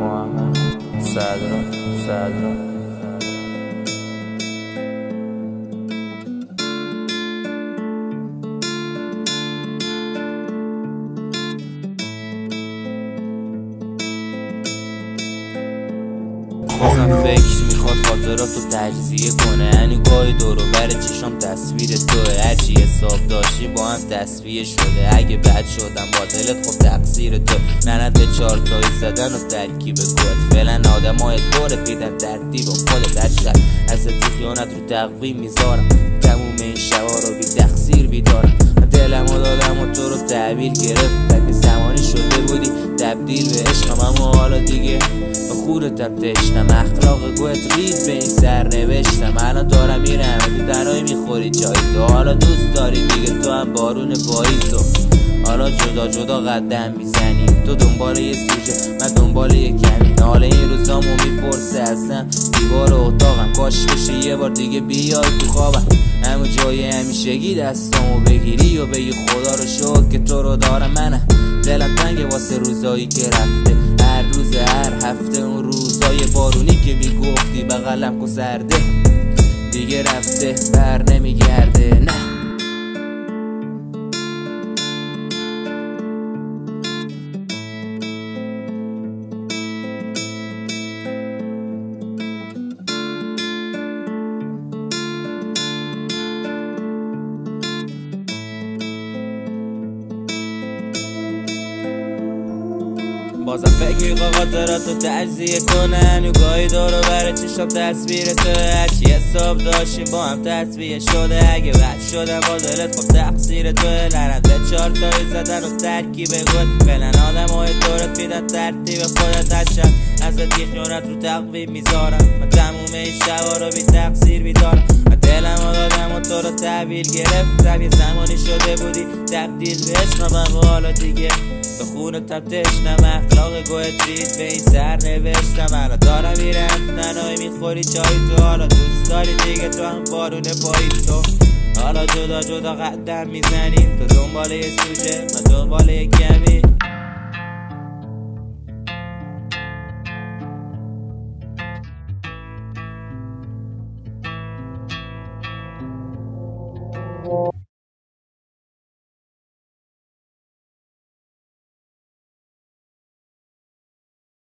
محمد صدرا بازم فکر میخواد خاطراتو تجزیه کنه، یعنی گاهی دورو بر چشام تصویر توه. هرچی حساب داشتی با هم تصویه شده، اگه بد شدم با دلت خب تقصیر تو. ننت به 4 تایی زدن و ترکیب گوت، فعلا آدمای دورت دیدن ترتیب و خودت هر شب ازت خیانت رو تقویم میذارم. تموم این شبا رو بی تقصیر بیدارم، دلمو دادم و تو رو تحویل گرفت. اگه زمانی شده بودی تبدیل به عشقم، اما حالا دیگه به خودتم تشنم. اخلاق گوت رید به این سر نوشتم، الان دارم میرم تو تنهایی میخوری جای تو. حالا دوست داری دیگه تو هم بارون پاییزو، حالا جدا جدا قدم میزنیم. تو دنبال یه سوژه من دنبال یه کمین، حالا این روزامو میپرسه ازم دیوار اتاقم. کاش بشه یه بار دیگه بیای تو خوابم، همون جای همیشگی دستامو بگیری و بگی خدا رو شکر که تو رو دارم. منم دلم تنگه واسه روزایی که رفته، هر روز هر هفته. اون روزای بارونی که میگفتی بغلم گذرده دیگه رفته بر نمیگرده. نه بازم فکر میخوا خاطراتو تجزیه کنن، و گاهی دورو بر چشم تصویر تو. هرچی حساب داشتیم با هم تصویه شده، اگه بد شدم با دلت خب تقصیر تو. لعنت به 4 تایی زدن و ترکیب گوت، فعلا آدمای دورت میدن ترتیب خودت هر شب ازت خیانت رو تقویم میذارم. من تموم این شبا رو بی تقصیر بیدارم، دلمو دادم و تو رو تحویل گرفتم. یه زمانی شده بودی تبدیل به عشقم، و حالا دیگه به خونتم تشنم. اخلاق گوت رید به این سر نوشتم، الان دارم میرم تنهایی میخوری چای تو. حالا دوست داری دیگه تو هم بارون پاییز تو، حالا جدا جدا قدم میزنیم. تو دنبال یه سوژه من دنبال یه کمی،